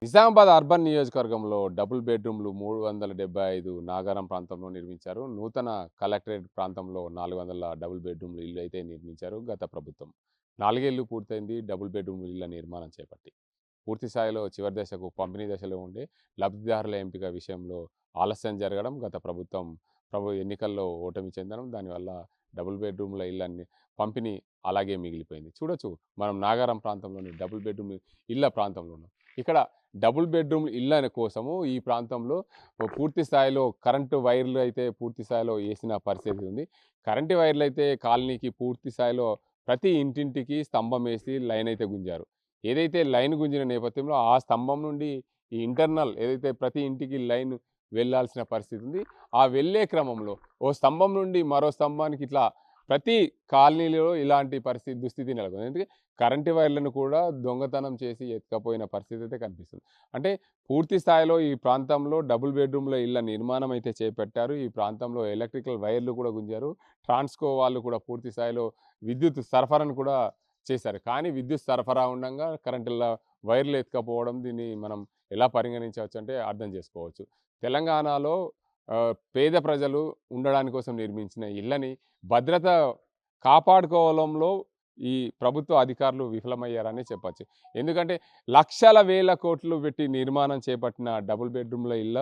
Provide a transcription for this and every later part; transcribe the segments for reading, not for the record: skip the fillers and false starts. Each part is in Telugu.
నిజామాబాద్ అర్బన్ నియోజకవర్గంలో డబుల్ బెడ్రూమ్లు 375 నాగారం ప్రాంతంలో నిర్మించారు. నూతన కలెక్టరేట్ ప్రాంతంలో 400 డబుల్ బెడ్రూమ్లు ఇల్లు అయితే నిర్మించారు గత ప్రభుత్వం. 4 ఏళ్లు పూర్తయింది డబుల్ బెడ్రూమ్ ఇళ్ల నిర్మాణం చేపట్టి. పూర్తి స్థాయిలో చివరి దశకు పంపిణీ దశలో ఉండే లబ్ధిదారుల ఎంపిక విషయంలో ఆలస్యం జరగడం, గత ప్రభుత్వం ఎన్నికల్లో ఓటమి చెందడం, దానివల్ల డబుల్ బెడ్రూమ్ల ఇళ్ళన్ని పంపిణీ అలాగే మిగిలిపోయింది. చూడొచ్చు మనం నాగారం ప్రాంతంలోని డబుల్ బెడ్రూమ్ ఇళ్ల ప్రాంతంలో ఉన్నాం. ఇక్కడ డబుల్ బెడ్రూమ్ ఇళ్ళ కోసము ఈ ప్రాంతంలో పూర్తి స్థాయిలో కరెంటు వైర్లు అయితే పూర్తి స్థాయిలో వేసిన పరిస్థితి ఉంది. కరెంటు వైర్లు అయితే కాలనీకి పూర్తి స్థాయిలో ప్రతి ఇంటింటికి స్తంభం వేసి లైన్ అయితే గుంజారు. ఏదైతే లైన్ గుంజిన నేపథ్యంలో ఆ స్తంభం నుండి ఈ ఇంటర్నల్ ఏదైతే ప్రతి ఇంటికి లైన్ వెళ్ళాల్సిన పరిస్థితి ఉంది. ఆ వెళ్ళే క్రమంలో ఓ స్తంభం నుండి మరో స్తంభానికి ఇట్లా ప్రతి కాలనీలో ఇలాంటి దుస్థితి నెలకొంది. ఎందుకంటే కరెంటు వైర్లను కూడా దొంగతనం చేసి ఎత్తుకపోయిన పరిస్థితి అయితే కనిపిస్తుంది. అంటే పూర్తి స్థాయిలో ఈ ప్రాంతంలో డబుల్ బెడ్రూమ్ల ఇళ్ల నిర్మాణం అయితే చేపట్టారు. ఈ ప్రాంతంలో ఎలక్ట్రికల్ వైర్లు కూడా గుంజారు. ట్రాన్స్కో వాళ్ళు కూడా పూర్తి స్థాయిలో విద్యుత్ సరఫరాను కూడా చేశారు. కానీ విద్యుత్ సరఫరా ఉండంగా కరెంటుల వైర్లు ఎత్తుకపోవడం, దీన్ని మనం ఎలా పరిగణించవచ్చు అంటే అర్థం చేసుకోవచ్చు. తెలంగాణలో పేద ప్రజలు ఉండడానికి కోసం నిర్మించిన ఇళ్ళని భద్రత కాపాడుకోవడంలో ఈ ప్రభుత్వ అధికారులు విఫలమయ్యారని చెప్పచ్చు. ఎందుకంటే లక్షల వేల కోట్లు పెట్టి నిర్మాణం చేపట్టిన డబుల్ బెడ్రూమ్ల ఇళ్ళ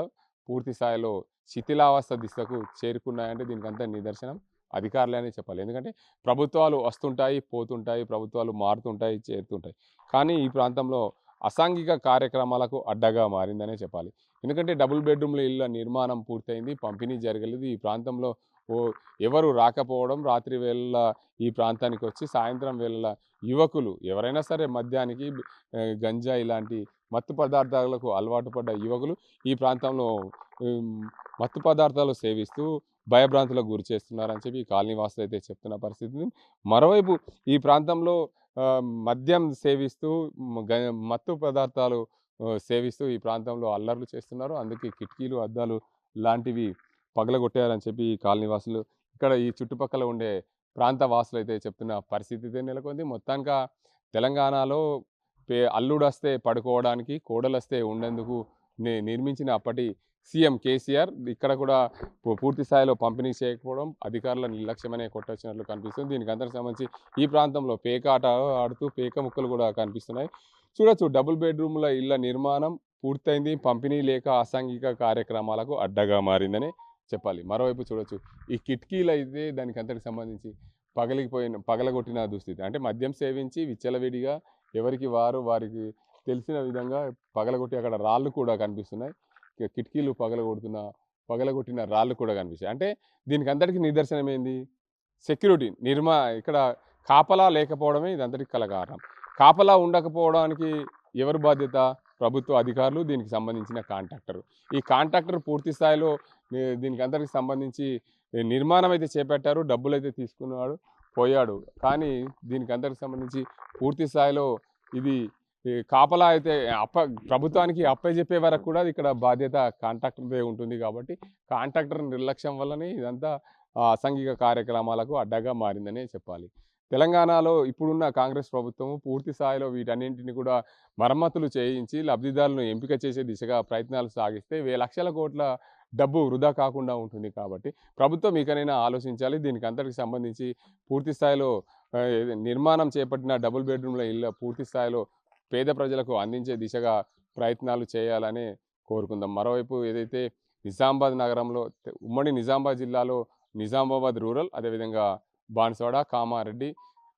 పూర్తి స్థాయిలో శిథిలావస్థ దిశకు చేరుకున్నాయంటే దీనికంతా నిదర్శనం అధికారులే అని చెప్పాలి. ఎందుకంటే ప్రభుత్వాలు వస్తుంటాయి, పోతుంటాయి, ప్రభుత్వాలు మారుతుంటాయి, చేరుతుంటాయి. కానీ ఈ ప్రాంతంలో అసాంఘిక కార్యక్రమాలకు అడ్డగా మారిందనే చెప్పాలి. ఎందుకంటే డబుల్ బెడ్రూమ్ల ఇళ్ళ నిర్మాణం పూర్తయింది, పంపిణీ జరగలేదు. ఈ ప్రాంతంలో ఎవరు రాకపోవడం, రాత్రి వేళ ఈ ప్రాంతానికి వచ్చి సాయంత్రం వేళ యువకులు ఎవరైనా సరే మద్యానికి గంజా ఇలాంటి మత్తు పదార్థాలకు అలవాటు పడ్డ యువకులు ఈ ప్రాంతంలో మత్తు పదార్థాలు సేవిస్తూ భయభ్రాంతులకు గురి చేస్తున్నారని చెప్పి ఈ కాలనీ వాసులు అయితే చెప్తున్న పరిస్థితి. మరోవైపు ఈ ప్రాంతంలో మద్యం సేవిస్తూ మత్తు పదార్థాలు సేవిస్తూ ఈ ప్రాంతంలో అల్లర్లు చేస్తున్నారు. అందుకే కిటికీలు, అద్దాలు లాంటివి పగలగొట్టారని చెప్పి ఈ కాలనీ వాసులు, ఇక్కడ ఈ చుట్టుపక్కల ఉండే ప్రాంత వాసులు అయితే చెప్తున్న పరిస్థితి నెలకొంది. మొత్తానికి తెలంగాణలో అల్లుడొస్తే పడుకోవడానికి, కోడలొస్తే ఉండేందుకు నిర్మించిన అప్పటి సీఎం కేసీఆర్ ఇక్కడ కూడా పూర్తి స్థాయిలో పంపిణీ చేయకపోవడం, అధికారుల నిర్లక్ష్యమనే కొట్టొచ్చినట్లు కనిపిస్తుంది. దీనికి అందరికి సంబంధించి ఈ ప్రాంతంలో పేకాట ఆడుతూ పేక ముక్కలు కూడా కనిపిస్తున్నాయి. చూడొచ్చు డబుల్ బెడ్రూమ్ల ఇళ్ల నిర్మాణం పూర్తయింది, పంపిణీ లేక అసాంఘిక కార్యక్రమాలకు అడ్డగా మారిందని చెప్పాలి. మరోవైపు చూడొచ్చు ఈ కిటికీలు అయితే దానికి అంతటికి సంబంధించి పగలగొట్టిన దుస్థితి. అంటే మద్యం సేవించి విచ్చలవిడిగా ఎవరికి వారికి తెలిసిన విధంగా పగలగొట్టి అక్కడ రాళ్ళు కూడా కనిపిస్తున్నాయి. కిటికీలు పగలగొట్టిన రాళ్ళు కూడా కనిపిస్తాయి. అంటే దీనికి అంతటికి నిదర్శనం ఏంది? సెక్యూరిటీ ఇక్కడ కాపలా లేకపోవడమే ఇదంతటికి కల కారణం. కాపలా ఉండకపోవడానికి ఎవరు బాధ్యత? ప్రభుత్వ అధికారులు, దీనికి సంబంధించిన కాంట్రాక్టర్. ఈ కాంట్రాక్టర్ పూర్తి స్థాయిలో దీనికి అంతటికి సంబంధించి నిర్మాణం అయితే చేపట్టారు, డబ్బులు అయితే తీసుకున్నాడు, పోయాడు. కానీ దీనికి అంతటికి సంబంధించి పూర్తి స్థాయిలో ఇది కాపలా అయితే ప్రభుత్వానికి అప్పచెప్పే వరకు కూడా ఇక్కడ బాధ్యత కాంట్రాక్టర్దే ఉంటుంది. కాబట్టి కాంట్రాక్టర్ నిర్లక్ష్యం వల్లనే ఇదంతా అసాంఘిక కార్యక్రమాలకు అడ్డగా మారిందనే చెప్పాలి. తెలంగాణలో ఇప్పుడున్న కాంగ్రెస్ ప్రభుత్వము పూర్తి స్థాయిలో వీటన్నింటిని కూడా మరమ్మతులు చేయించి లబ్ధిదారులను ఎంపిక చేసే దిశగా ప్రయత్నాలు సాగిస్తే లక్షల కోట్ల డబ్బు వృధా కాకుండా ఉంటుంది. కాబట్టి ప్రభుత్వం ఇకనైనా ఆలోచించాలి. దీనికి అంతటికి సంబంధించి పూర్తి స్థాయిలో నిర్మాణం చేపట్టిన డబుల్ బెడ్రూమ్ల ఇళ్ళ పూర్తి స్థాయిలో పేద ప్రజలకు అందించే దిశగా ప్రయత్నాలు చేయాలని కోరుకుందాం. మరోవైపు ఏదైతే నిజామాబాద్ నగరంలో, ఉమ్మడి నిజామాబాద్ జిల్లాలో నిజామాబాద్ రూరల్, అదేవిధంగా బాన్స్వాడ, కామారెడ్డి,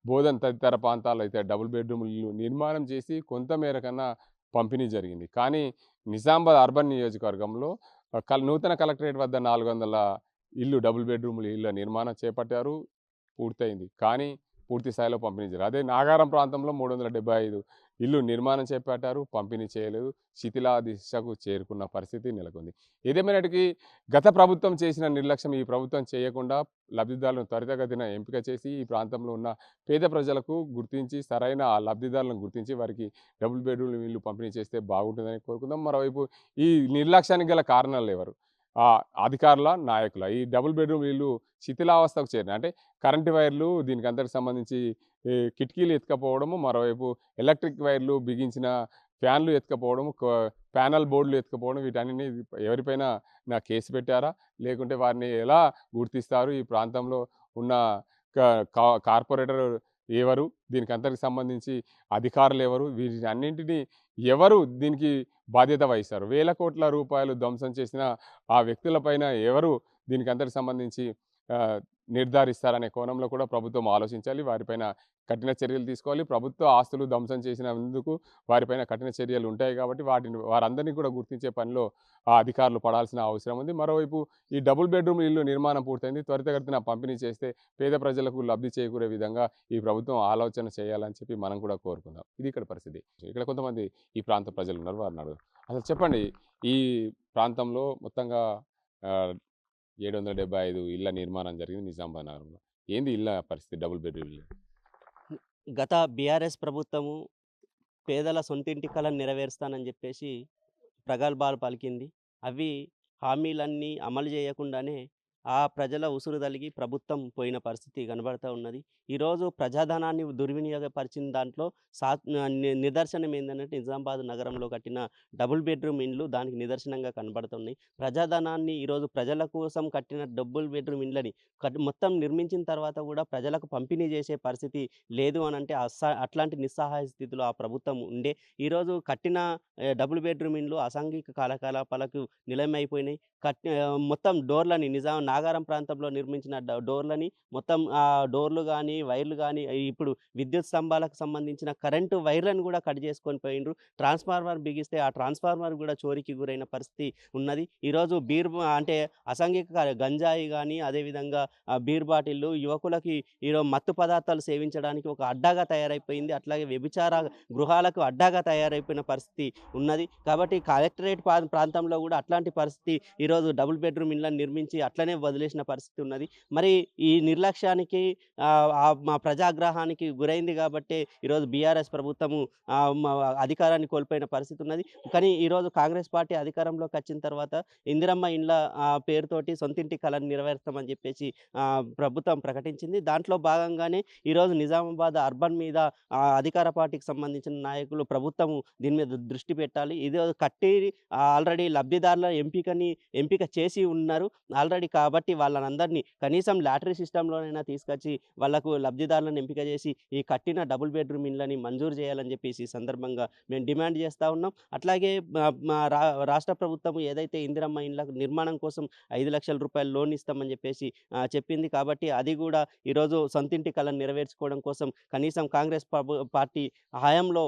బోధన్ తదితర ప్రాంతాల్లో అయితే డబుల్ బెడ్రూమ్ ఇల్లు నిర్మాణం చేసి కొంతమేర కన్నా పంపిణీ జరిగింది. కానీ నిజామాబాద్ అర్బన్ నియోజకవర్గంలో నూతన కలెక్టరేట్ వద్ద 400 డబుల్ బెడ్రూమ్ల ఇళ్ళ నిర్మాణం చేపట్టారు, పూర్తయింది. కానీ పూర్తి స్థాయిలో పంపిణీ చేయలేదు. అదే నాగారం ప్రాంతంలో 375 ఇల్లు నిర్మాణం చేపట్టారు, పంపిణీ చేయలేదు. శిథిలా దిశకు చేరుకున్న పరిస్థితి నెలకొంది. ఏదేమైనటికీ గత ప్రభుత్వం చేసిన నిర్లక్ష్యం ఈ ప్రభుత్వం చేయకుండా లబ్ధిదారులను త్వరితగతిన ఎంపిక చేసి ఈ ప్రాంతంలో ఉన్న పేద ప్రజలకు గుర్తించి సరైన లబ్ధిదారులను గుర్తించి వారికి డబుల్ బెడ్రూమ్ ఇల్లు పంపిణీ చేస్తే బాగుంటుందని కోరుకుందాం. మరోవైపు ఈ నిర్లక్ష్యానికి గల కారణాలు ఎవరు? అధికారుల, నాయకుల. ఈ డబుల్ బెడ్రూమ్ ఇల్లు శిథిలావస్థకు చేరినాయి. అంటే కరెంటు వైర్లు దీనికి అంతటికి సంబంధించి కిటికీలు ఎత్తుకపోవడము, మరోవైపు ఎలక్ట్రిక్ వైర్లు బిగించిన ఫ్యాన్లు ఎత్తుకపోవడం, ప్యానెల్ బోర్డులు ఎత్తుకపోవడం వీటన్నిటిని ఎవరిపైన కేసు పెట్టారా? లేకుంటే వారిని ఎలా గుర్తిస్తారు? ఈ ప్రాంతంలో ఉన్న క కా కార్పొరేటర్ ఎవరు? దీనికంతటికి సంబంధించి అధికారులెవరు? వీటన్నింటిని ఎవరు దీనికి బాధ్యత వహిస్తారు? వేల కోట్ల రూపాయలు ధ్వంసం చేసిన ఆ వ్యక్తులపైన ఎవరు దీనికంతటికి సంబంధించి ఆహ్, నిర్ధారిస్తారనే కోణంలో కూడా ప్రభుత్వం ఆలోచించాలి. వారిపైన కఠిన చర్యలు తీసుకోవాలి. ప్రభుత్వ ఆస్తులు ధ్వంసం చేసినందుకు వారిపైన కఠిన చర్యలు ఉంటాయి కాబట్టి వారందరినీ కూడా గుర్తించే పనిలో ఆ అధికారులు పడాల్సిన అవసరం ఉంది. మరోవైపు ఈ డబుల్ బెడ్‌రూమ్ ఇల్లు నిర్మాణం పూర్తయింది. త్వరితగతిన పంపిణీ చేస్తే పేద ప్రజలకు లబ్ధి చేకూరే విధంగా ఈ ప్రభుత్వం ఆలోచన చేయాలని చెప్పి మనం కూడా కోరుకుందాం. ఇది ఇక్కడ పరిస్థితి. ఇక్కడ కొంతమంది ఈ ప్రాంత ప్రజలున్నారు. వారిని అడుగుదాం. అసలు చెప్పండి, ఈ ప్రాంతంలో మొత్తంగా ఆహ్, 775 ఇళ్ల నిర్మాణం జరిగింది నిజామాబాద్ నగరంలో. ఏంది ఇళ్ళ పరిస్థితి డబుల్ బెడ్‌రూమ్ ఇల్లు? గత బీఆర్ఎస్ ప్రభుత్వము పేదల సొంతింటి కలను నెరవేరుస్తానని జెప్పేసి ప్రగల్భాలు పలికింది. అవి హామీలన్నీ అమలు జేయకుండానే ఆ ప్రజల ఉసురు తలిగి ప్రభుత్వం పోయిన పరిస్థితి కనబడతా ఉన్నది. ఈరోజు ప్రజాధనాన్ని దుర్వినియోగపరిచిన దాంట్లో నిదర్శనం ఏందంటే నిజామాబాద్ నగరంలో కట్టిన డబుల్ బెడ్‌రూమ్ ఇండ్లు దానికి నిదర్శనంగా కనబడుతున్నాయి. ప్రజాధనాన్ని ఈరోజు ప్రజల కోసం కట్టిన డబుల్ బెడ్‌రూమ్ ఇండ్లని మొత్తం నిర్మించిన తర్వాత గూడా ప్రజలకు పంపిణీ జేసే పరిస్థితి లేదు అనంటే అట్లాంటి నిస్సహాయ స్థితిలో ఆ ప్రభుత్వం ఉండే. ఈరోజు కట్టిన డబుల్ బెడ్‌రూమ్ ఇండ్లు అసాంఘిక కార్యకలాపాలకు నిలయమైపోయినాయి. మొత్తం డోర్‌లని నాగారం ప్రాంతంలో నిర్మించిన డోర్‌లని మొత్తం డోర్‌లు గానీ, వైర్లు గానీ ఇప్పుడు విద్యుత్ స్తంభాలకు సంబంధించిన కరెంటు వైర్‌లను గూడా కట్ జేసుకొని పోయిండ్రు. ట్రాన్స్‌ఫార్మర్ బిగిస్తే ఆ ట్రాన్స్‌ఫార్మర్ గూడా చోరీకి గురైన పరిస్థితి ఉన్నది. ఈరోజు అంటే అసాంఘిక గంజాయి గానీ, అదేవిధంగా బీర్ బాటిల్లు యువకులకి మత్తు పదార్థాలు సేవించడానికి ఒక అడ్డాగా తయారైపోయింది. అట్లాగే వ్యభిచార గృహాలకు అడ్డాగా తయారైపోయిన పరిస్థితి ఉన్నది. కాబట్టి కలెక్టరేట్ ప్రాంతంలో గూడా అట్లాంటి పరిస్థితి ఈరోజు డబుల్ బెడ్‌రూమ్ ఇళ్ళని నిర్మించి అట్లనే వదిలేసిన పరిస్థితి ఉన్నది. మరి ఈ నిర్లక్ష్యానికి మా ప్రజాగ్రహానికి గురైంది గాబట్టే ఈరోజు బీఆర్ఎస్ ప్రభుత్వము అధికారాన్ని కోల్పోయిన పరిస్థితి ఉన్నది. కానీ ఈరోజు కాంగ్రెస్ పార్టీ అధికారంలోకొచ్చిన తర్వాత ఇందిరమ్మ ఇండ్ల పేరుతోటి సొంతింటి కలను నెరవేరుస్తామని జెప్పేసి ప్రభుత్వం ప్రకటించింది. దాంట్లో భాగంగానే ఈరోజు నిజామాబాద్ అర్బన్ మీద అధికార పార్టీకి సంబంధించిన నాయకులు ప్రభుత్వము దీని మీద దృష్టి పెట్టాలి. ఇది కట్టి ఆల్రెడీ లబ్ధిదారుల ఎంపిక చేసి ఉన్నారు ఆల్రెడీ. కాబట్టి వాళ్ళనందరినీ కనీసం లాటరీ సిస్టమ్‌లోనైనా తీసుకొచ్చి వాళ్ళకు లబ్ధిదారులను ఎంపిక చేసి ఈ కట్టిన డబుల్ బెడ్‌రూమ్ ఇళ్ళని మంజూరు చేయాలని చెప్పేసి ఈ సందర్భంగా మేము డిమాండ్ చేస్తా ఉన్నాం. అట్లాగే మా రాష్ట్ర ప్రభుత్వం ఏదైతే ఇందిరమ్మ ఇండ్ల నిర్మాణం కోసం రూ. 5,00,000 లోన్ ఇస్తామని చెప్పేసి చెప్పింది. కాబట్టి అది కూడా ఈరోజు సొంతింటి కలను నెరవేర్చుకోవడం కోసం కనీసం కాంగ్రెస్ పార్టీ హయాంలో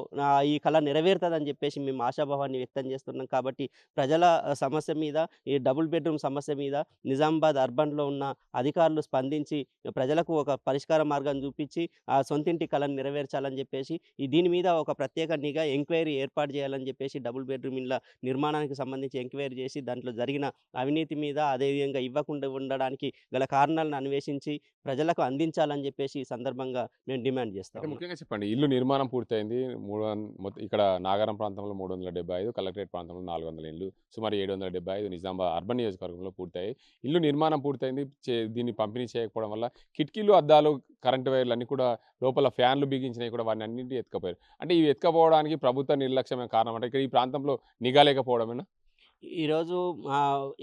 ఈ కల నెరవేరుతదని చెప్పేసి మేము ఆశాభావాన్ని వ్యక్తం చేస్తున్నాం. కాబట్టి ప్రజల సమస్య మీద, ఈ డబుల్ బెడ్‌రూమ్ సమస్య మీద నిజామాబాద్ అర్బన్‌లో ఉన్న అధికారులు స్పందించి ప్రజలకు ఒక పరిష్కార మార్గం చూపించి ఆ సొంతింటి కలను నెరవేర్చాలని చెప్పేసి దీని మీద ఒక ప్రత్యేక నిఘా ఎంక్వైరీ ఏర్పాటు చేయాలని చెప్పేసి డబుల్ బెడ్‌రూమ్ ఇళ్ళ నిర్మాణానికి సంబంధించి ఎంక్వైరీ చేసి దాంట్లో జరిగిన అవినీతి మీద, అదేవిధంగా ఇవ్వకుండా ఉండడానికి గల కారణాలను అన్వేషించి ప్రజలకు అందించాలని చెప్పేసి ఈ సందర్భంగా మేము డిమాండ్ చేస్తా అంటే ఉన్నాం. ముఖ్యంగా చెప్పండి. ఇల్లు నిర్మాణం పూర్తయింది. ఇక్కడ నాగారం ప్రాంతంలో 375, కలెక్టరేట్ ప్రాంతంలో 400 ఇండ్లు, సుమారు 775 నిజామాబాద్ అర్బన్ నియోజకవర్గంలో పూర్తయ్యాయి. ఇల్లు నిర్మాణం పూర్తయింది. దీన్ని పంపిణీ చేయకపోవడం వల్ల కిటికీలు, అద్దాలు, కరెంట్ వైర్లన్నీ కూడా లోపల ఫ్యాన్లు బిగించినయి కూడా వాటన్నింటిని ఎత్తుకపోయారు. అంటే ఇవి ఎత్తుకపోవడానికి ప్రభుత్వ నిర్లక్ష్యమే కారణం అంటే ఇక్కడ ఈ ప్రాంతంలో నిఘా లేకపోవడమేనా? ఈరోజు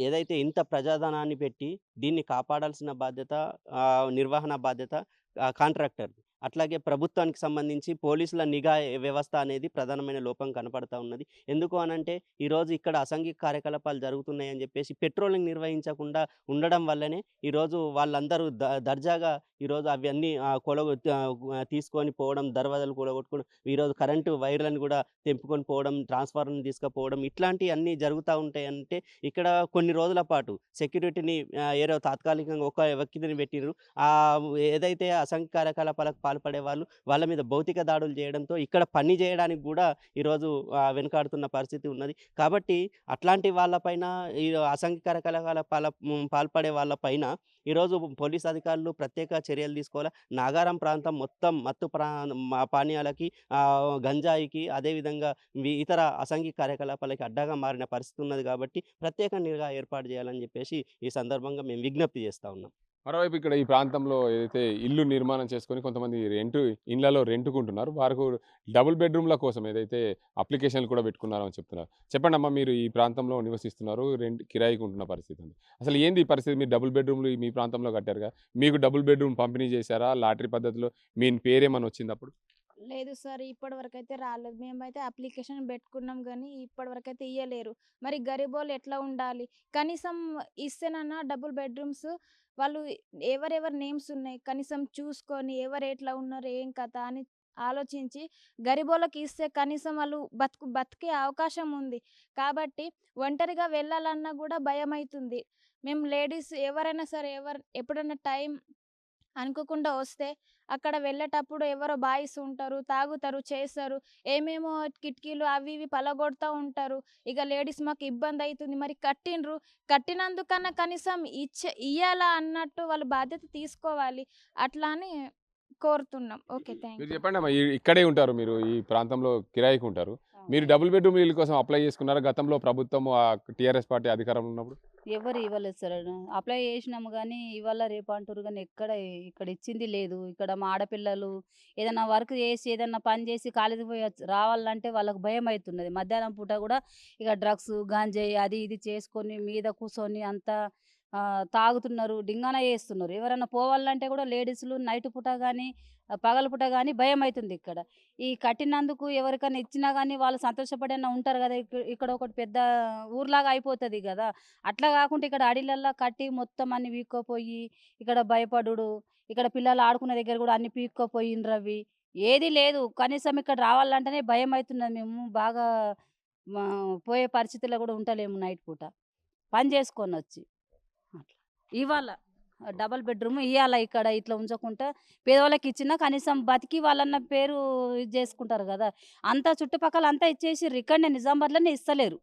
ఏదైతే ఇంత ప్రజాధనాన్ని పెట్టి దీన్ని కాపాడాల్సిన బాధ్యత, నిర్వహణ బాధ్యత కాంట్రాక్టర్‌ది. అట్లాగే ప్రభుత్వానికి సంబంధించి పోలీసుల నిఘా వ్యవస్థ అనేది ప్రధానమైన లోపం కనపడతా ఉన్నది. ఎందుకు అనంటే ఈరోజు ఇక్కడ అసాంఘిక కార్యకలాపాలు జరుగుతున్నాయని జెప్పేసి పెట్రోలింగ్ నిర్వహించకుండా ఉండడం వల్లనే ఈరోజు వాళ్ళందరూ దర్జాగా ఈరోజు అవన్నీ తీసుకొని పోవడం, దర్వాజాలు కూలగొట్టుకోవడం, ఈరోజు కరెంటు వైర్‌లను గూడా తెంపుకొని పోవడం, ట్రాన్స్‌ఫార్మర్‌ని తీసుకపోవడం ఇట్లాంటియన్నీ జరుగుతా ఉంటాయంటే ఇక్కడ కొన్ని రోజుల పాటు సెక్యూరిటీని ఏదో తాత్కాలికంగా ఒక వ్యక్తిని పెట్టిర్రు. ఏదైతే అసాంఘిక కార్యకలాపాలకు పాల్పడే వాళ్ళ మీద భౌతిక దాడులు చేయడంతో ఇక్కడ పని చేయడానికి గూడా ఈరోజు వెనుకాడుతున్న పరిస్థితి ఉన్నది. కాబట్టి అట్లాంటి వాళ్ళపైన ఈ అసాంఘిక కార్యకలాపాల పాల్పడే వాళ్ళపైన ఈరోజు పోలీస్ అధికారులు ప్రత్యేక చర్యలు తీసుకోవాలా. నాగారం ప్రాంతం మొత్తం మత్తు పానీయాలకి, గంజాయికి, అదేవిధంగా ఇతర అసాంఘిక కార్యకలాపాలకి అడ్డాగా మారిన పరిస్థితి ఉన్నది కాబట్టి ప్రత్యేక నిఘా ఏర్పాటు చేయాలని చెప్పేసి ఈ సందర్భంగా మేము విజ్ఞప్తి చేస్తా ఉన్నాం. మరోవైపు ఇక్కడ ఈ ప్రాంతంలో ఏదైతే ఇల్లు నిర్మాణం చేసుకొని కొంతమంది ఇండ్లలో రెంట్‌కుంటున్నారు. వారికి డబుల్ బెడ్‌రూమ్‌ల కోసం ఏదైతే అప్లికేషన్‌లు కూడా పెట్టుకున్నారో అని చెప్తున్నారు. చెప్పండమ్మా, మీరు ఈ ప్రాంతంలో నివసిస్తున్నారు. కిరాయికి ఉంటున్న పరిస్థితి ఉంది. అసలు ఏంది ఈ పరిస్థితి? మీరు డబుల్ బెడ్‌రూమ్‌లు మీ ప్రాంతంలో కట్టారుగా. మీకు డబుల్ బెడ్‌రూమ్ పంపిణీ చేశారా? లాటరీ పద్ధతిలో మీ పేరేమన్నా వచ్చిందప్పుడు? లేదు సార్. ఇప్పటివరకైతే రాలేదు. మేమైతే అప్లికేషన్ బెట్టుకున్నాం గానీ, ఇప్పటివరకైతే ఇయ్యలేరు. మరి గరీబోళ్ళు ఎట్లా ఉండాలి? కనీసం ఇస్తేనన్నా డబుల్ బెడ్‌రూమ్స్ వాళ్ళు ఎవరెవరి నేమ్స్ ఉన్నాయి, కనీసం చూసుకొని ఎవరు ఎట్లా ఉన్నారు, ఏం కథ అని ఆలోచించి గరీబోళ్ళకి ఇస్తే కనీసం వాళ్ళు బతికే అవకాశం ఉంది. కాబట్టి ఒంటరిగా వెళ్ళాలన్నా గూడా భయమైతుంది. మేము లేడీస్ ఎవరైనా సరే ఎప్పుడన్నా టైం అనుకోకుండా వస్తే, అక్కడ వెళ్ళేటప్పుడు ఎవరో బాయ్స్ ఉంటారు, తాగుతారు, చేస్తారు. ఏమేమో కిటికీలు అవి ఇవి పలగొడతా ఉంటారు. ఇక లేడీస్ మాకు ఇబ్బందయితుంది. మరి కట్టిండ్రు. కట్టినందుకన్నా కనీసం ఇయ్యాలా అన్నట్టు వాళ్ళు బాధ్యత తీసుకోవాలి. అట్లా అని కోరుతున్నాం. ఓకే. థాంక్ మీరు యూ. చెప్పండమ్మా, ఇక్కడే ఉంటారు మీరు. ఈ ప్రాంతంలో కిరాయికి ఉంటారు. అవును. మీరు డబుల్ బెడ్‌రూమ్ ఇల్లు కోసం అప్లై చేసుకున్నారా? గతంలో ప్రభుత్వం టీఆర్ఎస్ పార్టీ అధికారంలో ఉన్నప్పుడు? ఎవరు ఇవ్వలేదు సార్. అప్లై చేసినాము గానీ, ఇవాళ రేపు అంటుర్రు గానీ ఇక్కడ ఇచ్చింది లేదు. ఇక్కడ మా ఆడపిల్లలు ఏదన్నా వర్క్ చేసి, ఏదన్నా పని చేసి కాలేజీకి పోయి రావాలంటే వాళ్ళకి భయమైతున్నది. మధ్యాహ్నం పూట గూడా ఇక డ్రగ్స్, గంజాయి అది ఇది చేసుకొని మీద కూసోని అంతా తాగుతున్నారు, డింగాన చేస్తున్నారు. ఎవరన్నా పోవాలంటే గూడా లేడీస్‌లు నైట్ పూట గానీ, పగలు పూట గానీ భయమైతుంది ఇక్కడ. ఈ కట్టినందుకు ఎవరికన్నా ఇచ్చినా గానీ వాళ్ళు సంతోషపడన్నా ఉంటారు గదా! ఇక్కడ ఒకటి పెద్ద ఊరులాగా అయిపోతది గదా! అట్లా గాకుండా ఇక్కడ అడిలల్లా కట్టి మొత్తం అన్ని పీక్కపోయి, ఇక్కడ భయపడుడు, ఇక్కడ పిల్లలు ఆడుకునే దగ్గర గూడా అన్ని పీక్కపోయిండ్రవి. ఏది లేదు. కనీసం ఇక్కడ రావాలంటేనే భయమైతున్నది. మేము బాగా మా పోయే పరిస్థితిలో గూడా ఉంటలేము నైట్ పూట. పని జేసుకొనొచ్చి. అట్లా. ఇవాళ డబుల్ బెడ్‌రూమ్ ఇయ్యాల ఇక్కడ ఇట్లా ఉంచకుంటా పేదవాళ్ళకిచ్చినా కనీసం బతికి వాళ్ళన్న పేరు ఇది జేసుకుంటారు గదా! అంతా చుట్టుపక్కల అంతా ఇచ్చేసిర్రు. ఇక్కడనే నిజామాబాద్‌లోనే ఇస్తలేరు.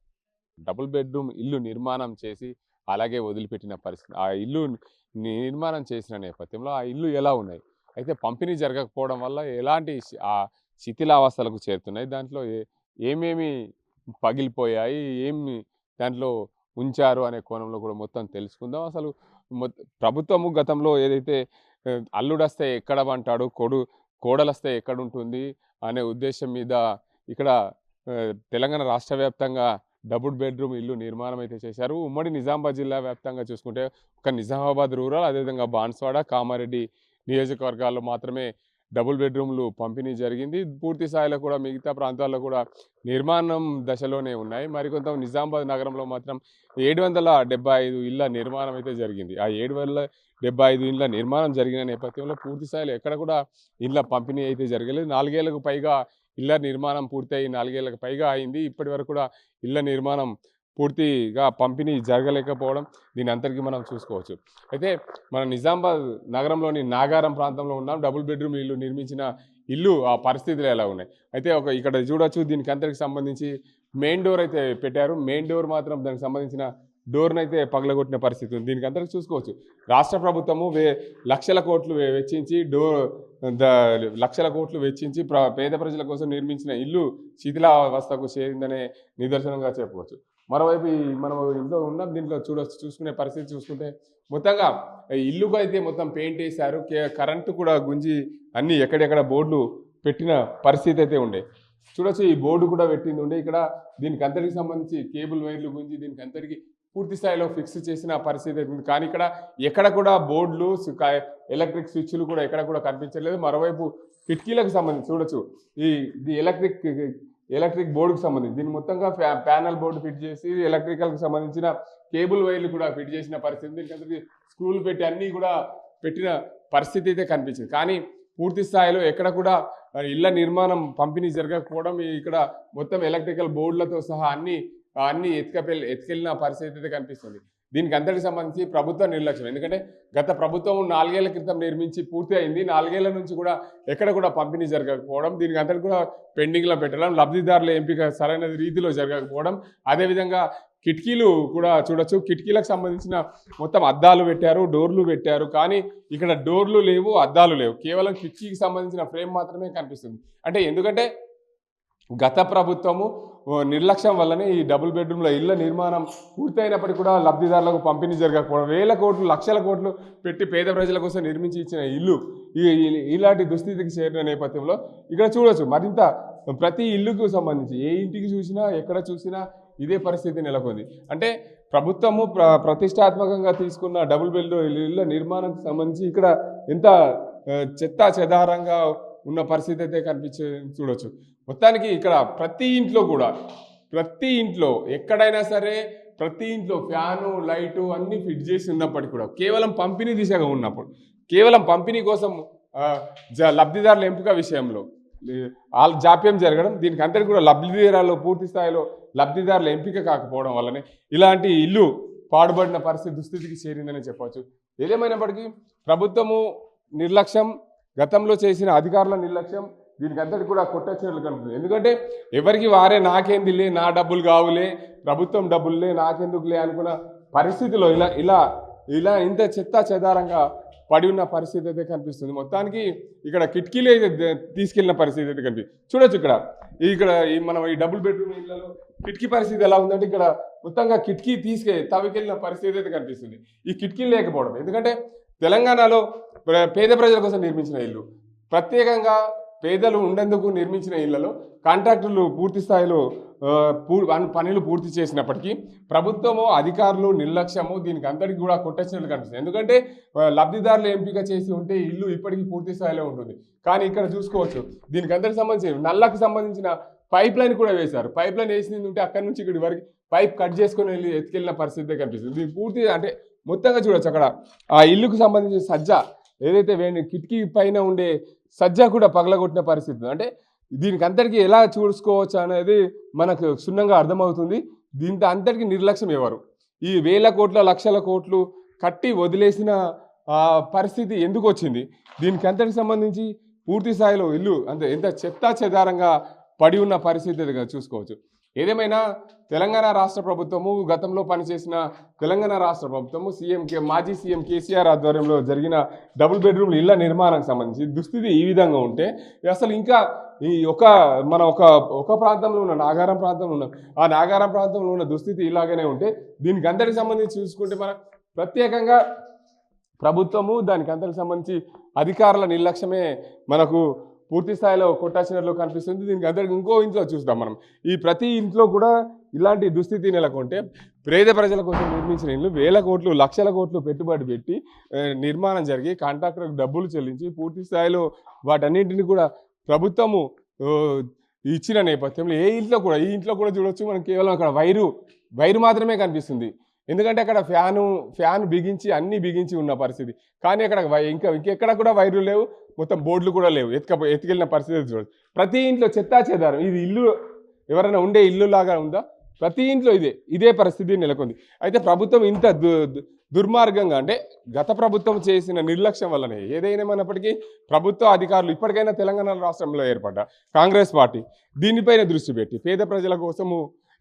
డబుల్ బెడ్‌రూమ్ ఇల్లు నిర్మాణం చేసి అలాగే వదిలిపెట్టిన పరిస్థితి. ఆ ఇల్లు నిర్మాణం చేసిన నేపథ్యంలో ఆ ఇల్లు ఎలా ఉన్నాయి? అయితే పంపిణీ జరగకపోవడం వల్ల ఎలాంటి శిథిలావస్థలకు చేరుతున్నాయి? దాంట్లో ఏమేమి పగిలిపోయాయి? ఏమి దాంట్లో ఉంచారు అనే కోణంలో కూడా మొత్తం తెలుసుకుందాం. అసలు ప్రభుత్వము గతంలో ఏదైతే అల్లుడొస్తే ఎక్కడ పంటాడు, కోడలొస్తే ఎక్కడుంటుంది అనే ఉద్దేశం మీద ఇక్కడ తెలంగాణ రాష్ట్ర వ్యాప్తంగా డబుల్ బెడ్‌రూమ్ ఇల్లు నిర్మాణం అయితే చేశారు. ఉమ్మడి నిజామాబాద్ జిల్లా వ్యాప్తంగా చూసుకుంటే ఒక నిజామాబాద్ రూరల్, అదేవిధంగా బాన్స్వాడ, కామారెడ్డి నియోజకవర్గాల్లో మాత్రమే డబుల్ బెడ్‌రూమ్‌లు పంపిణీ జరిగింది. పూర్తి స్థాయిలో కూడా మిగతా ప్రాంతాల్లో కూడా నిర్మాణం దశలోనే ఉన్నాయి. మరికొంత నిజామాబాద్ నగరంలో మాత్రం 775 ఇళ్ల నిర్మాణం అయితే జరిగింది. ఆ 775 ఇళ్ల నిర్మాణం జరిగిన నేపథ్యంలో పూర్తి స్థాయిలో ఎక్కడ కూడా ఇళ్ల పంపిణీ అయితే జరగలేదు. 4 ఏళ్లకు పైగా ఇళ్ల నిర్మాణం పూర్తయి 4 ఏళ్లకు పైగా అయింది. ఇప్పటివరకు కూడా ఇళ్ల నిర్మాణం పూర్తిగా పంపిణీ జరగలేకపోవడం దీని అంతటికి మనం చూసుకోవచ్చు. అయితే మన నిజామాబాద్ నగరంలోని నాగారం ప్రాంతంలో ఉన్నాం. డబుల్ బెడ్‌రూమ్ ఇల్లు నిర్మించిన ఇల్లు ఆ పరిస్థితులు ఎలా ఉన్నాయి? అయితే ఇక్కడ చూడొచ్చు, దీనికి అంతటికి సంబంధించి మెయిన్ డోర్ అయితే పెట్టారు. మెయిన్ డోర్ మాత్రం దానికి సంబంధించిన డోర్‌నైతే పగలగొట్టిన పరిస్థితి ఉంది. దీనికి అంతటికి చూసుకోవచ్చు, రాష్ట్ర ప్రభుత్వము లక్షల కోట్లు వెచ్చించి లక్షల కోట్లు వెచ్చించి పేద ప్రజల కోసం నిర్మించిన ఇల్లు శిథిలావస్థకు చేరిందనే నిదర్శనంగా చెప్పవచ్చు. మరోవైపు మనం ఇంట్లో ఉన్నాం, దీంట్లో చూసుకునే పరిస్థితి చూసుకుంటే మొత్తంగా ఇల్లుకు అయితే మొత్తం పెయింట్ వేశారు. కరెంటు కూడా గుంజి అన్ని ఎక్కడెక్కడ బోర్డులు పెట్టిన పరిస్థితి అయితే ఉండే. చూడొచ్చు, ఈ బోర్డు కూడా పెట్టింది ఉండే. ఇక్కడ దీనికి అంతటికి సంబంధించి కేబుల్ వైర్లు గుంజి దీనికి అంతటికి పూర్తి స్థాయిలో ఫిక్స్ చేసిన పరిస్థితి అయితే ఉంది. కానీ ఎక్కడ కూడా బోర్డులు, ఎలక్ట్రిక్ స్విచ్లు కూడా ఎక్కడ కూడా కనిపించలేదు. మరోవైపు కిటికీలకు సంబంధించి చూడొచ్చు, ఈ ఎలక్ట్రిక్ బోర్డుకు సంబంధించి దీన్ని మొత్తంగా ప్యానల్ బోర్డు ఫిట్ చేసి ఎలక్ట్రికల్కి సంబంధించిన కేబుల్ వైర్లు కూడా ఫిట్ చేసిన పరిస్థితి. దీనికి స్క్రూలు పెట్టి అన్నీ కూడా పెట్టిన పరిస్థితి అయితే కనిపించింది. కానీ పూర్తి స్థాయిలో ఎక్కడ కూడా ఇళ్ల నిర్మాణం పంపిణీ జరగకపోవడం, ఇక్కడ మొత్తం ఎలక్ట్రికల్ బోర్డులతో సహా అన్ని ఎత్తుకెళ్ళిన పరిస్థితి అయితే కనిపిస్తుంది. దీనికి అంతటికి సంబంధించి ప్రభుత్వ నిర్లక్ష్యం. ఎందుకంటే గత ప్రభుత్వం 4 ఏళ్ల క్రితం నిర్మించి పూర్తి అయింది. 4 ఏళ్ల నుంచి కూడా ఎక్కడ కూడా పంపిణీ జరగకపోవడం, దీనికి అంతటి కూడా పెండింగ్లో పెట్టడం, లబ్ధిదారుల ఎంపిక సరైన రీతిలో జరగకపోవడం, అదేవిధంగా కిటికీలు కూడా చూడొచ్చు, కిటికీలకు సంబంధించిన మొత్తం అద్దాలు పెట్టారు, డోర్లు పెట్టారు. కానీ ఇక్కడ డోర్లు లేవు, అద్దాలు లేవు. కేవలం కిటికీకి సంబంధించిన ఫ్రేమ్ మాత్రమే కనిపిస్తుంది. ఎందుకంటే గత ప్రభుత్వము నిర్లక్ష్యం వల్లనే ఈ డబుల్ బెడ్రూమ్ల ఇళ్ల నిర్మాణం పూర్తయినప్పటికీ కూడా లబ్ధిదారులకు పంపిణీ జరగకపోవడం, వేల కోట్లు లక్షల కోట్లు పెట్టి పేద ప్రజల కోసం నిర్మించి ఇచ్చిన ఇల్లు ఇలాంటి దుస్థితికి చేరిన నేపథ్యంలో ఇక్కడ చూడవచ్చు మరింత ప్రతి ఇల్లుకు సంబంధించి ఏ ఇంటికి చూసినా ఎక్కడ చూసినా ఇదే పరిస్థితి నెలకొంది. అంటే ప్రభుత్వము ప్రతిష్టాత్మకంగా తీసుకున్న డబుల్ బెడ్రూమ్ ఇళ్ల నిర్మాణానికి సంబంధించి ఇక్కడ ఎంత చెత్తా చెదారంగా ఉన్న పరిస్థితి అయితే చూడవచ్చు. మొత్తానికి ఇక్కడ ప్రతి ఇంట్లో ఎక్కడైనా సరే ప్రతి ఇంట్లో ఫ్యాను లైటు అన్నీ ఫిట్ చేసి ఉన్నప్పటికీ కూడా కేవలం పంపిణీ దిశగా ఉన్నప్పుడు, కేవలం పంపిణీ కోసం లబ్ధిదారుల ఎంపిక విషయంలో జాప్యం జరగడం, దీనికి అందరికీ కూడా లబ్ధిదారులు పూర్తి స్థాయిలో లబ్ధిదారుల ఎంపిక కాకపోవడం వల్లనే ఇలాంటి ఇల్లు పాడుబడిన పరిస్థితి దుస్థితికి చేరిందని చెప్పవచ్చు. ఏదేమైనప్పటికీ ప్రభుత్వము నిర్లక్ష్యం, గతంలో చేసిన అధికారుల నిర్లక్ష్యం దీనికి అంతటి కూడా కొట్టొచ్చినట్లు కనిపిస్తుంది. ఎందుకంటే ఎవరికి వారే నాకేందిలే, నా డబ్బులు కావులే, ప్రభుత్వం డబ్బులే నాకెందుకులే అనుకున్న పరిస్థితిలో ఇలా ఇంత చెత్తా చెదారంగా పడి ఉన్న పరిస్థితి అయితే కనిపిస్తుంది. మొత్తానికి ఇక్కడ కిటికీలే తీసుకెళ్లిన పరిస్థితి అయితే కనిపిస్తుంది. చూడొచ్చు ఇక్కడ మనం ఈ డబుల్ బెడ్రూమ్ ఇళ్లలో కిటికీ పరిస్థితి ఎలా ఉందంటే ఇక్కడ మొత్తంగా కిటికీ తవ్వికెళ్ళిన పరిస్థితి అయితే కనిపిస్తుంది. ఈ కిటికీలు లేకపోవడం, ఎందుకంటే తెలంగాణలో పేద ప్రజల కోసం నిర్మించిన ఇల్లు, ప్రత్యేకంగా పేదలు ఉండేందుకు నిర్మించిన ఇళ్లలో కాంట్రాక్టర్లు పూర్తి స్థాయిలో పనులు పూర్తి చేసినప్పటికీ ప్రభుత్వము అధికారులు నిర్లక్ష్యము దీనికి అందరికీ కూడా కొట్టొచ్చినట్లు కనిపిస్తుంది. ఎందుకంటే లబ్ధిదారులు ఎంపిక చేసి ఉంటే ఇల్లు ఇప్పటికీ పూర్తి స్థాయిలో ఉంటుంది. కానీ ఇక్కడ చూసుకోవచ్చు దీనికి అందరికి సంబంధించి నల్లకు సంబంధించిన పైప్ లైన్ కూడా వేశారు. పైప్ లైన్ వేసింది ఉంటే అక్కడి నుంచి ఇక్కడి వరకు పైప్ కట్ చేసుకొని వెళ్ళి ఎత్తుకెళ్ళిన పరిస్థితి కనిపిస్తుంది. దీనికి పూర్తి అంటే మొత్తంగా చూడొచ్చు అక్కడ ఆ ఇల్లుకు సంబంధించిన సజ్జ ఏదైతే కిటికీ పైన ఉండే సజ్జ కూడా పగలగొట్టిన పరిస్థితి. అంటే దీనికి అంతటికీ ఎలా చూసుకోవచ్చు అనేది మనకు క్షుణ్ణంగా అర్థమవుతుంది. దీంతో అంతటికీ నిర్లక్ష్యం ఎవరు, ఈ వేల కోట్ల లక్షల కోట్లు కట్టి వదిలేసిన పరిస్థితి ఎందుకు వచ్చింది, దీనికి అంతటికి సంబంధించి పూర్తి స్థాయిలో ఇల్లు ఎంత చెత్తా చెదారంగా పడి ఉన్న పరిస్థితి చూసుకోవచ్చు. ఏదేమైనా తెలంగాణ రాష్ట్ర ప్రభుత్వము గతంలో పనిచేసిన తెలంగాణ రాష్ట్ర ప్రభుత్వము మాజీ సీఎం కేసీఆర్ ఆధ్వర్యంలో జరిగిన డబుల్ బెడ్రూమ్ల ఇళ్ల నిర్మాణానికి సంబంధించి దుస్థితి ఈ విధంగా ఉంటే అసలు ఇంకా ఈ ఒక ప్రాంతంలో ఉన్న నాగారం ప్రాంతంలో ఉన్న ఆ నాగారం ప్రాంతంలో ఉన్న దుస్థితి ఇలాగనే ఉంటే దీనికి అందరికి సంబంధించి చూసుకుంటే మన ప్రత్యేకంగా ప్రభుత్వము దానికి అందరికి సంబంధించి అధికారుల నిర్లక్ష్యమే మనకు పూర్తి స్థాయిలో కొట్టాచినట్లు కనిపిస్తుంది. దీనికి అందరికి ఇంకో ఇంట్లో చూస్తాం మనం. ఈ ప్రతి ఇంట్లో కూడా ఇలాంటి దుస్థితి నెలకొంటే పేద ప్రజల కోసం నిర్మించిన ఇల్లు వేల కోట్లు లక్షల కోట్లు పెట్టుబడి పెట్టి నిర్మాణం జరిగి కాంట్రాక్టర్కు డబ్బులు చెల్లించి పూర్తి స్థాయిలో వాటన్నింటినీ కూడా ప్రభుత్వము ఇచ్చిన నేపథ్యంలో ఈ ఇంట్లో కూడా చూడవచ్చు మనం. కేవలం అక్కడ వైరు మాత్రమే కనిపిస్తుంది. ఎందుకంటే అక్కడ ఫ్యాన్ బిగించి అన్నీ బిగించి ఉన్న పరిస్థితి. కానీ అక్కడ ఇంకెక్కడ కూడా వైర్లు లేవు, మొత్తం బోర్డులు కూడా లేవు, ఎత్తుకెళ్ళిన పరిస్థితి చూడదు. ప్రతి ఇంట్లో చెత్తా చెదారం. ఇది ఇల్లు ఎవరైనా ఉండే ఇల్లు లాగా ఉందా? ప్రతి ఇంట్లో ఇదే పరిస్థితి నెలకొంది. అయితే ప్రభుత్వం ఇంత దుర్మార్గంగా అంటే గత ప్రభుత్వం చేసిన నిర్లక్ష్యం వల్లనే ఏదైనామైనప్పటికీ ప్రభుత్వ అధికారులు ఇప్పటికైనా తెలంగాణ రాష్ట్రంలో ఏర్పడ్డ కాంగ్రెస్ పార్టీ దీనిపైన దృష్టి పెట్టి పేద ప్రజల కోసము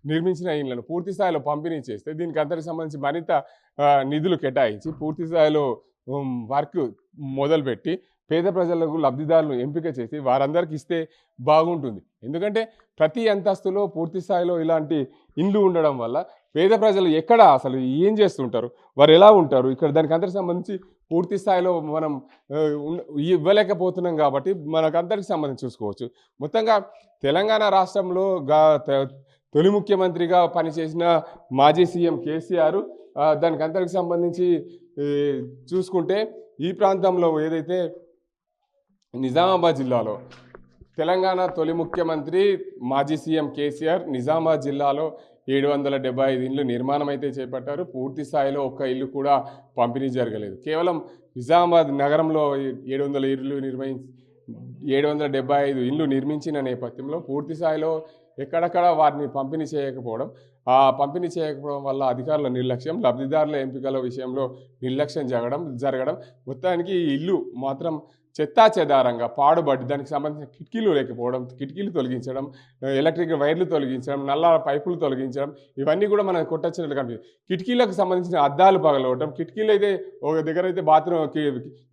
నిర్మించిన ఇళ్లను పూర్తి స్థాయిలో పంపిణీ చేస్తే దీనికి అందరికి సంబంధించి మరింత నిధులు కేటాయించి పూర్తి స్థాయిలో వర్క్ మొదలుపెట్టి పేద ప్రజలకు లబ్ధిదారులు ఎంపిక చేసి వారందరికి ఇస్తే బాగుంటుంది. ఎందుకంటే ప్రతి అంతస్తులో పూర్తి స్థాయిలో ఇలాంటి ఇండ్లు ఉండడం వల్ల పేద ప్రజలు ఎక్కడ అసలు ఏం చేస్తుంటారు, వారు ఎలా ఉంటారు, ఇక్కడ దానికి అందరికి సంబంధించి పూర్తి స్థాయిలో మనం ఇవ్వలేకపోతున్నాం. కాబట్టి మనకు అందరికి సంబంధించి చూసుకోవచ్చు. మొత్తంగా తెలంగాణ రాష్ట్రంలో తొలి ముఖ్యమంత్రిగా పనిచేసిన మాజీ సీఎం కేసీఆర్ దానికి అందరికి సంబంధించి చూసుకుంటే ఈ ప్రాంతంలో ఏదైతే నిజామాబాద్ జిల్లాలో తెలంగాణ తొలి ముఖ్యమంత్రి మాజీ సీఎం కేసీఆర్ నిజామాబాద్ జిల్లాలో 775 ఇండ్లు నిర్మాణం అయితే చేపట్టారు. పూర్తి స్థాయిలో ఒక్క ఇల్లు కూడా పంపిణీ జరగలేదు. కేవలం నిజామాబాద్ నగరంలో 775 ఇండ్లు నిర్మించిన నేపథ్యంలో పూర్తి స్థాయిలో ఎక్కడెక్కడ వారిని పంపిణీ చేయకపోవడం వల్ల అధికారుల నిర్లక్ష్యం, లబ్ధిదారుల ఎంపికల విషయంలో నిర్లక్ష్యం జరగడం మొత్తానికి ఈ ఇల్లు మాత్రం చెత్తా చెదారంగా పాడుబడి దానికి సంబంధించిన కిటికీలు లేకపోవడం, కిటికీలు తొలగించడం, ఎలక్ట్రిక్ వైర్లు తొలగించడం, నల్ల పైపులు తొలగించడం, ఇవన్నీ కూడా మనకు కొట్టొచ్చినట్లు కనిపిస్తుంది. కిటికీలకు సంబంధించిన అద్దాలు పగలవటం, కిటికీలు అయితే ఒక దగ్గర అయితే బాత్రూమ్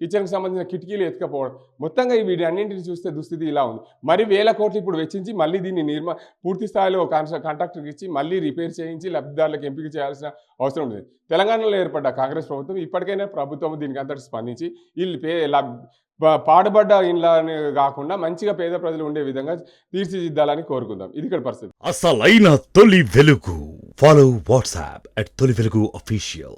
కిచెన్కి సంబంధించిన కిటికీలు ఎత్తుకపోవడం, మొత్తంగా వీటి అన్నింటిని చూస్తే దుస్థితి ఇలా ఉంది. మరి వేల కోట్లు ఇప్పుడు వెచ్చించి మళ్ళీ దీన్ని పూర్తి స్థాయిలో కాంట్రాక్టర్కి ఇచ్చి మళ్ళీ రిపేర్ చేయించి లబ్ధిదారులకు ఎంపిక చేయాల్సిన అవసరం ఉంది. తెలంగాణలో ఏర్పడ్డ కాంగ్రెస్ ప్రభుత్వం ఇప్పటికైనా ప్రభుత్వం దీనికి అంతటి స్పందించి పాడుబడ్డ ఇండ్లని కాకుండా మంచిగా పేద ప్రజలు ఉండే విధంగా తీర్చిదిద్దాలని కోరుకుందాం. ఇది ఇక్కడ పరిస్థితి. అసలైన తొలి వెలుగు. ఫాలో వాట్సాప్ @తొలి వెలుగు official.